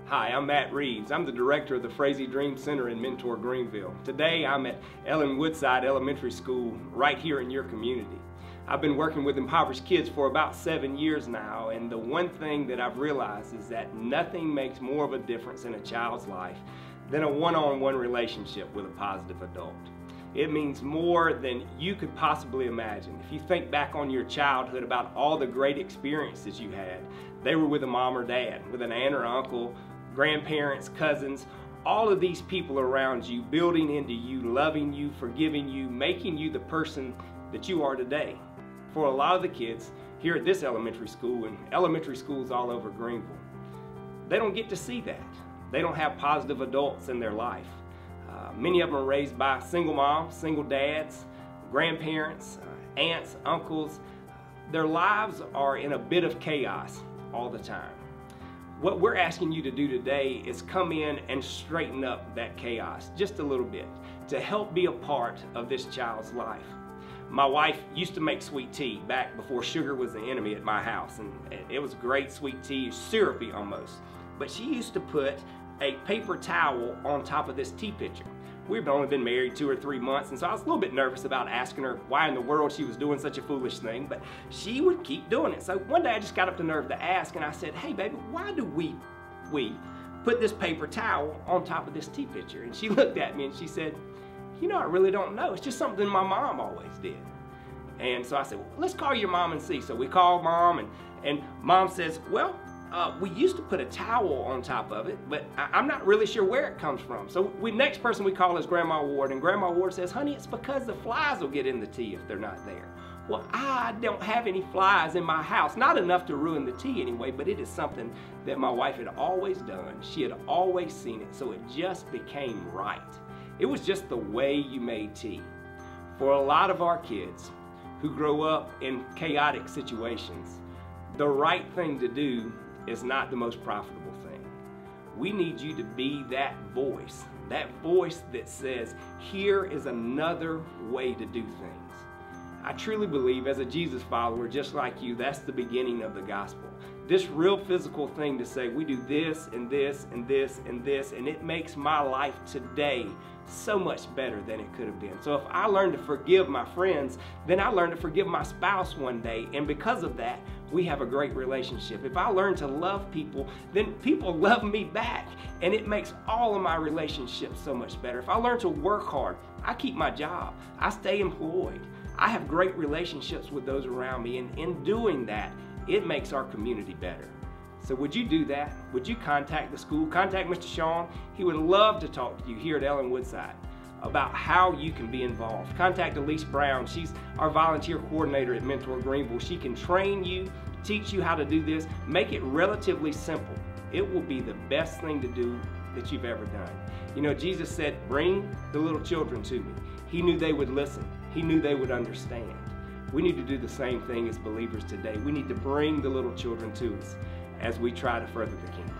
Hi, I'm Matt Reeves. I'm the director of the Frazee Dream Center in Mentor, Greenville. Today I'm at Ellen Woodside Elementary School right here in your community. I've been working with impoverished kids for about 7 years now, and the one thing that I've realized is that nothing makes more of a difference in a child's life than a one-on-one relationship with a positive adult. It means more than you could possibly imagine. If you think back on your childhood about all the great experiences you had, they were with a mom or dad, with an aunt or uncle, grandparents, cousins, all of these people around you, building into you, loving you, forgiving you, making you the person that you are today. For a lot of the kids here at this elementary school and elementary schools all over Greenville, they don't get to see that. They don't have positive adults in their life. Many of them are raised by single moms, single dads, grandparents, aunts, uncles. Their lives are in a bit of chaos all the time. What we're asking you to do today is come in and straighten up that chaos just a little bit to help be a part of this child's life. My wife used to make sweet tea back before sugar was the enemy at my house, and it was great sweet tea, syrupy almost. But she used to put a paper towel on top of this tea pitcher. We've only been married 2 or 3 months, and so I was a little bit nervous about asking her why in the world she was doing such a foolish thing, but she would keep doing it. So one day I just got up the nerve to ask, and I said, "Hey baby, why do we put this paper towel on top of this tea pitcher?" And she looked at me and she said, "You know, I really don't know. It's just something my mom always did." And so I said, "Well, let's call your mom and see." So we called mom, and mom says, "Well, we used to put a towel on top of it, but I'm not really sure where it comes from." So next person we call is Grandma Ward, and Grandma Ward says, "Honey, it's because the flies will get in the tea if they're not there." Well, I don't have any flies in my house, not enough to ruin the tea anyway, but it is something that my wife had always done. She had always seen it, so it just became right. It was just the way you made tea. For a lot of our kids who grow up in chaotic situations, the right thing to do is not the most profitable thing. We need you to be that voice that says, here is another way to do things. I truly believe as a Jesus follower, just like you, that's the beginning of the gospel. This real physical thing to say, we do this and this and this and this, and it makes my life today so much better than it could have been. So if I learn to forgive my friends, then I learn to forgive my spouse one day, and because of that, we have a great relationship. If I learn to love people, then people love me back, and it makes all of my relationships so much better. If I learn to work hard, I keep my job, I stay employed, I have great relationships with those around me, and in doing that, it makes our community better. So would you do that? Would you contact the school? Contact Mr. Sean. He would love to talk to you here at Ellen Woodside about how you can be involved. Contact Elise Brown. She's our volunteer coordinator at Mentor Greenville. She can train you, teach you how to do this, make it relatively simple. It will be the best thing to do that you've ever done. You know, Jesus said, "Bring the little children to me." He knew they would listen. He knew they would understand. We need to do the same thing as believers today. We need to bring the little children to us as we try to further the kingdom.